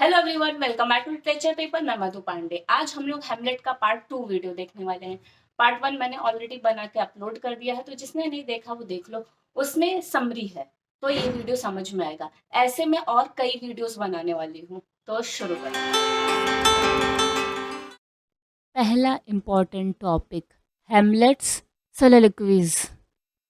Hello everyone, welcome back to literature paper. मैं मधु पांडे। आज हम लोग हेमलेट का पार्ट 2 वीडियो देखने वाले हैं। पार्ट 1 मैंने ऑलरेडी बना के अपलोड कर दिया है, तो जिसने नहीं देखा वो देख लो। उसमें समरी है, तो ये वीडियो समझ में आएगा। ऐसे मैं और कई वीडियोस बनाने वाली हूँ, तो शुरू करते पहला इम्पॉर्टेंट टॉपिक हेमलेट्स soliloquies,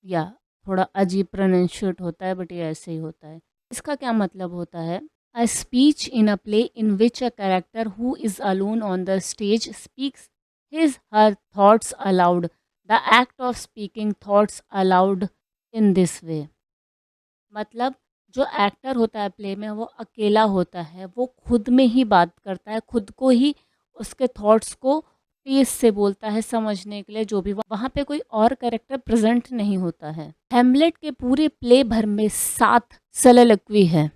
या थोड़ा अजीब प्रोनाउंशिएट होता है बट ये ऐसे ही होता है। इसका क्या मतलब होता है? A speech in a play in which a character who is alone on the stage speaks his her thoughts allowed, the act of speaking thoughts allowed in this way. मतलब जो एक्टर होता है प्ले में वो अकेला होता है, वो खुद में ही बात करता है, खुद को ही उसके थॉट्स को तेज से बोलता है समझने के लिए, जो भी वहाँ पे कोई और कैरेक्टर प्रेजेंट नहीं होता है। हेमलेट के पूरे प्ले भर में 7 soliloquy है।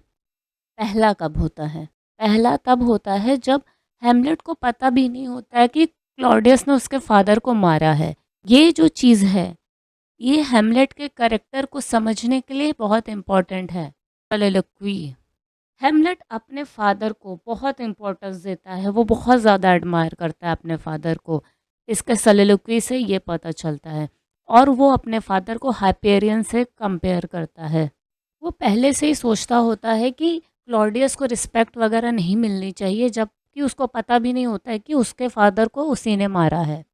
पहला कब होता है? पहला तब होता है जब हेमलेट को पता भी नहीं होता है कि क्लॉडियस ने उसके फादर को मारा है। ये जो चीज़ है ये हेमलेट के कैरेक्टर को समझने के लिए बहुत इम्पोर्टेंट है। soliloquy, हेमलेट अपने फादर को बहुत इम्पोर्टेंस देता है, वो बहुत ज़्यादा एडमायर करता है अपने फादर को। इसके soliloquy से ये पता चलता है। और वो अपने फादर को हाइपेरियन से कंपेयर करता है। वो पहले से ही सोचता होता है कि क्लॉडियस को रिस्पेक्ट वगैरह नहीं मिलनी चाहिए, जबकि उसको पता भी नहीं होता है कि उसके फादर को उसी ने मारा है।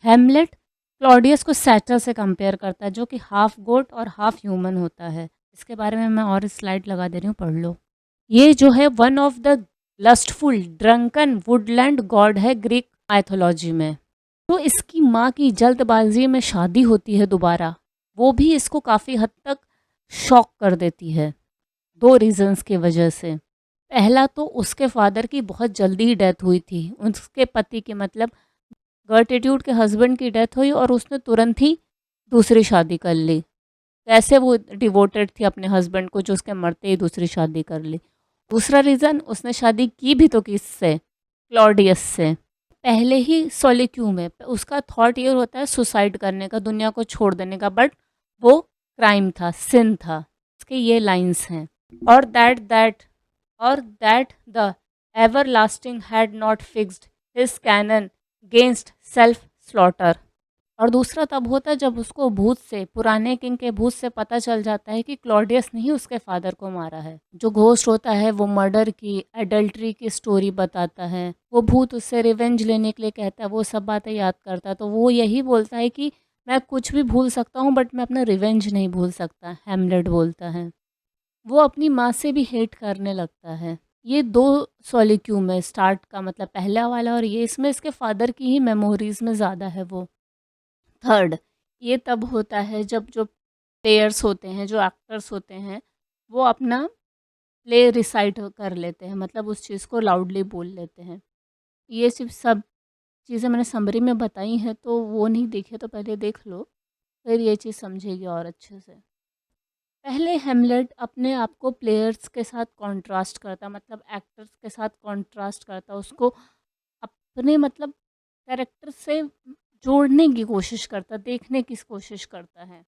हेमलेट क्लॉडियस को सैटर से कंपेयर करता है, जो कि हाफ गोट और हाफ ह्यूमन होता है। इसके बारे में मैं और स्लाइड लगा दे रही हूँ, पढ़ लो। ये जो है one of the lustful drunken Woodland God है ग्रीक माइथोलॉजी में। तो इसकी माँ की जल्दबाजी में शादी होती है दोबारा, वो भी इसको काफ़ी हद तक शॉक कर देती है। 2 रीज़न्स की वजह से। पहला तो उसके फादर की बहुत जल्दी ही डेथ हुई थी, उसके पति की, मतलब गर्टिट्यूड के हस्बैंड की डेथ हुई और उसने तुरंत ही दूसरी शादी कर ली। कैसे वो डिवोटेड थी अपने हस्बैंड को, जो उसके मरते ही दूसरी शादी कर ली। दूसरा रीज़न, उसने शादी की भी तो किससे? क्लॉडियस से। पहले ही सॉलिक्यू में उसका थॉट ये होता है सुसाइड करने का, दुनिया को छोड़ देने का, बट वो क्राइम था, सिन था। इसके ये लाइंस हैं, और that the everlasting had not fixed his cannon गेंस्ट self slaughter. और दूसरा तब होता है जब उसको भूत से, पुराने किंग के भूत से पता चल जाता है कि क्लॉडियस ने ही उसके फादर को मारा है। जो घोस्ट होता है वो मर्डर की, एडल्ट्री की स्टोरी बताता है। वो भूत उससे रिवेंज लेने के लिए कहता है, वो सब बातें याद करता है, तो वो यही बोलता है कि मैं कुछ भी भूल सकता हूँ बट मैं अपना रिवेंज नहीं भूल सकता, हेमलेट बोलता है। वो अपनी माँ से भी हेट करने लगता है। ये 2 सॉलिक्यूम है स्टार्ट का, मतलब पहला वाला और ये, इसमें इसके फादर की ही मेमोरीज में ज़्यादा है वो। थर्ड, ये तब होता है जब जो प्लेयर्स होते हैं, जो एक्टर्स होते हैं, वो अपना प्ले रिसाइट कर लेते हैं, मतलब उस चीज़ को लाउडली बोल लेते हैं। ये सिर्फ सब चीज़ें मैंने समरी में बताई हैं, तो वो नहीं देखे तो पहले देख लो, फिर ये चीज़ समझेगी और अच्छे से। पहले हेमलेट अपने आप को प्लेयर्स के साथ कॉन्ट्रास्ट करता, मतलब एक्टर्स के साथ कॉन्ट्रास्ट करता, उसको अपने मतलब कैरेक्टर से जोड़ने की कोशिश करता, देखने की कोशिश करता है।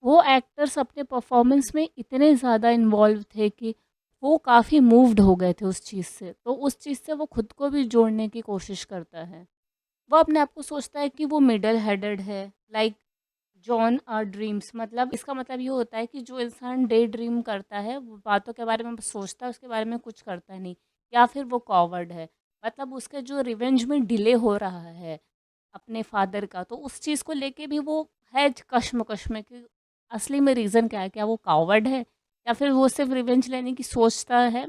वो एक्टर्स अपने परफॉर्मेंस में इतने ज़्यादा इन्वॉल्व थे कि वो काफ़ी मूव्ड हो गए थे उस चीज़ से, तो उस चीज़ से वो खुद को भी जोड़ने की कोशिश करता है। वो अपने आप को सोचता है कि वो मिडल हेडेड है, लाइक जॉन ड्रीम्स, मतलब इसका मतलब ये होता है कि जो इंसान डे ड्रीम करता है, वो बातों के बारे में बस सोचता है, उसके बारे में कुछ करता नहीं, या फिर वो कॉवर्ड है। मतलब उसके जो रिवेंज में डिले हो रहा है अपने फादर का, तो उस चीज़ को लेके भी वो है कश्मकश में कि असली में रीज़न क्या है, क्या वो कावर्ड है या फिर वो सिर्फ रिवेंज लेने की सोचता है,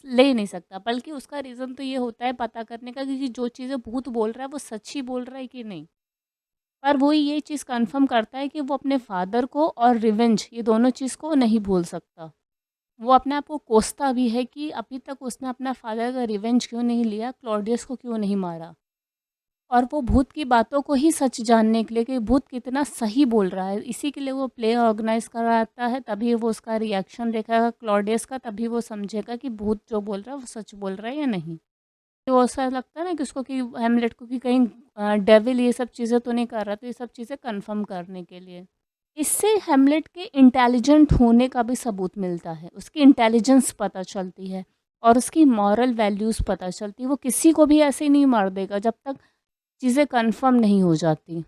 ले नहीं सकता, बल्कि उसका रीज़न तो ये होता है पता करने का कि जो चीज़ें भूत बोल रहा है वो सच ही बोल रहा है कि नहीं। पर वो ये चीज़ कंफर्म करता है कि वो अपने फादर को और रिवेंज, ये दोनों चीज़ को नहीं भूल सकता। वो अपने आप को कोसता भी है कि अभी तक उसने अपना फादर का रिवेंज क्यों नहीं लिया, क्लॉडियस को क्यों नहीं मारा। और वो भूत की बातों को ही सच जानने के लिए कि भूत कितना सही बोल रहा है, इसी के लिए वो प्ले ऑर्गेनाइज कराता है, तभी वो उसका रिएक्शन देखेगा क्लॉडियस का, तभी वो समझेगा कि भूत जो बोल रहा है वो सच बोल रहा है या नहीं। तो ऐसा लगता है ना कि उसको, कि हेमलेट को, कि कहीं डेविल ये सब चीज़ें तो नहीं कर रहा, तो ये सब चीज़ें कंफर्म करने के लिए। इससे हेमलेट के इंटेलिजेंट होने का भी सबूत मिलता है, उसकी इंटेलिजेंस पता चलती है। और उसकी मॉरल वैल्यूज़ पता चलती। वो किसी को भी ऐसे नहीं मार देगा जब तक चीज़ें कन्फर्म नहीं हो जाती।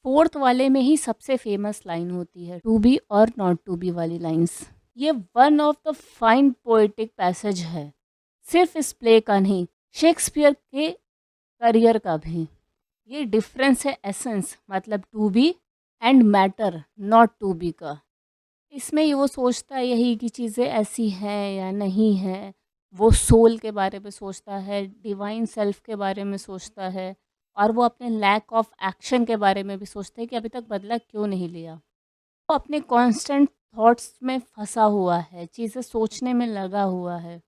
फोर्थ वाले में ही सबसे फेमस लाइन होती है, टू बी और नॉट टू बी वाली लाइन्स। ये one of the fine poetic passage है, सिर्फ इस प्ले का नहीं, शेक्सपियर के करियर का भी। ये डिफरेंस है एसेंस, मतलब to be and matter not to be का। इसमें ये वो सोचता है यही कि चीज़ें ऐसी हैं या नहीं हैं। वो सोल के बारे में सोचता है, डिवाइन सेल्फ के बारे में सोचता है, और वो अपने लैक ऑफ एक्शन के बारे में भी सोचता है कि अभी तक बदला क्यों नहीं लिया। वो अपने कांस्टेंट थॉट्स में फंसा हुआ है, चीज़ें सोचने में लगा हुआ है,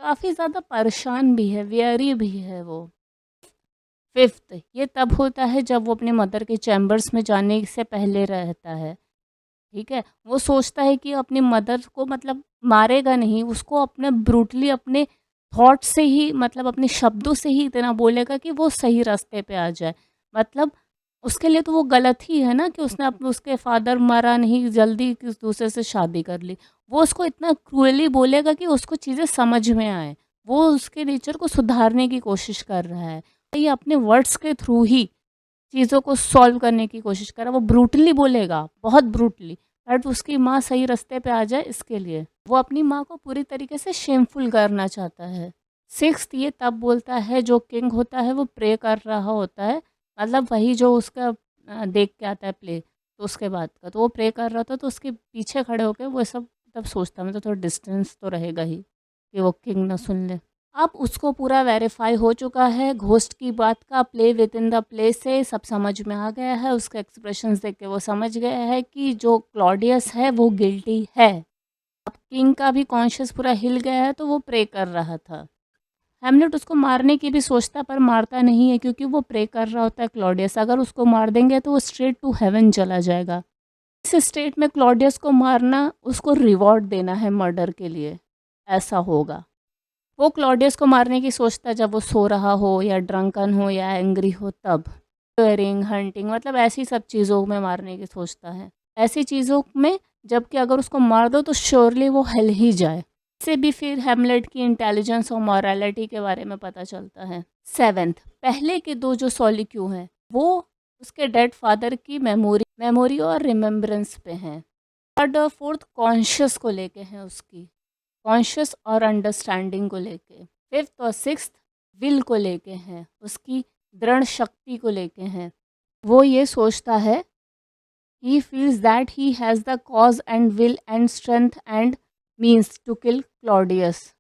काफ़ी ज़्यादा परेशान भी है, वेयरी भी है वो। फिफ्थ, ये तब होता है जब वो अपने मदर के चैम्बर्स में जाने से पहले रहता है। ठीक है? वो सोचता है कि अपनी मदर को मतलब मारेगा नहीं, उसको अपने ब्रूटली अपने थॉट से ही, मतलब अपने शब्दों से ही इतना बोलेगा कि वो सही रास्ते पे आ जाए। मतलब उसके लिए तो वो गलत ही है ना कि उसने उसके फादर मरा नहीं, जल्दी किसी दूसरे से शादी कर ली। वो उसको इतना क्रूअली बोलेगा कि उसको चीज़ें समझ में आएँ। वो उसके नेचर को सुधारने की कोशिश कर रहा है। ये अपने वर्ड्स के थ्रू ही चीज़ों को सॉल्व करने की कोशिश कर रहा है। वो ब्रूटली बोलेगा, बहुत ब्रूटली, बट उसकी माँ सही रास्ते पे आ जाए इसके लिए। वो अपनी माँ को पूरी तरीके से शेमफुल करना चाहता है। सिक्स्थ, ये तब बोलता है जो किंग होता है वो प्रे कर रहा होता है, मतलब वही जो उसका देख के आता है प्ले, तो उसके बाद का। तो वो प्रे कर रहा था तो उसके पीछे खड़े होके वो सब तब सोचता, मतलब थोड़ा डिस्टेंस तो रहेगा ही कि वो किंग ना सुन ले। अब उसको पूरा वेरीफाई हो चुका है घोस्ट की बात का, play with in the play से सब समझ में आ गया है। उसके एक्सप्रेशंस देख के वो समझ गया है कि जो क्लॉडियस है वो गिल्टी है। अब किंग का भी कॉन्शियस पूरा हिल गया है, तो वो प्रे कर रहा था। हेमलेट उसको मारने की भी सोचता है पर मारता नहीं है, क्योंकि वो प्रे कर रहा होता है क्लॉडियस। अगर उसको मार देंगे तो वो स्ट्रेट टू हेवन चला जाएगा। इस स्टेट में क्लॉडियस को मारना, उसको रिवॉर्ड देना है मर्डर के लिए, ऐसा होगा। वो क्लॉडियस को मारने की सोचता है जब वो सो रहा हो या ड्रंकन हो या एंग्री हो तब। स्वेयरिंग, हंटिंग, मतलब ऐसी सब चीज़ों में मारने की सोचता है। ऐसी चीज़ों में, जबकि अगर उसको मार दो तो श्योरली वो हिल ही जाए। इससे भी फिर हेमलेट की इंटेलिजेंस और मॉरलिटी के बारे में पता चलता है। सेवेंथ, पहले के दो जो सॉलिक्यू हैं वो उसके डेड फादर की मेमोरी और रिमेम्बरेंस पे हैं। थर्ड और फोर्थ कॉन्शियस को लेके हैं, उसकी कॉन्शियस और अंडरस्टैंडिंग को लेके। फिफ्थ और सिक्स्थ विल को लेके हैं, उसकी दृढ़ शक्ति को लेके हैं। वो ये सोचता है, he feels that he has the cause and will and strength and means to kill Claudius.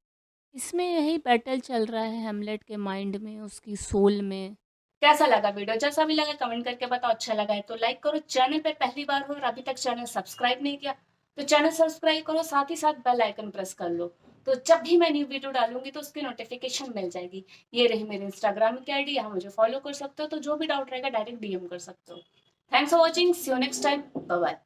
इसमें यही बैटल चल रहा है हेमलेट के माइंड में, उसकी सोल में। कैसा लगा वीडियो? जैसा भी लगा कमेंट करके बताओ। अच्छा लगा है तो लाइक करो। चैनल पे पहली बार हो और अभी तक चैनल सब्सक्राइब नहीं किया तो चैनल सब्सक्राइब करो, साथ ही साथ बेल आइकन प्रेस कर लो, तो जब भी मैं न्यू वीडियो डालूंगी तो उसकी नोटिफिकेशन मिल जाएगी। ये रही मेरी इंस्टाग्राम की आईडी, यहाँ मुझे फॉलो कर सकते हो, तो जो भी डाउट रहेगा डायरेक्ट डीएम कर सकते हो। Thanks for watching, see you next time, bye bye.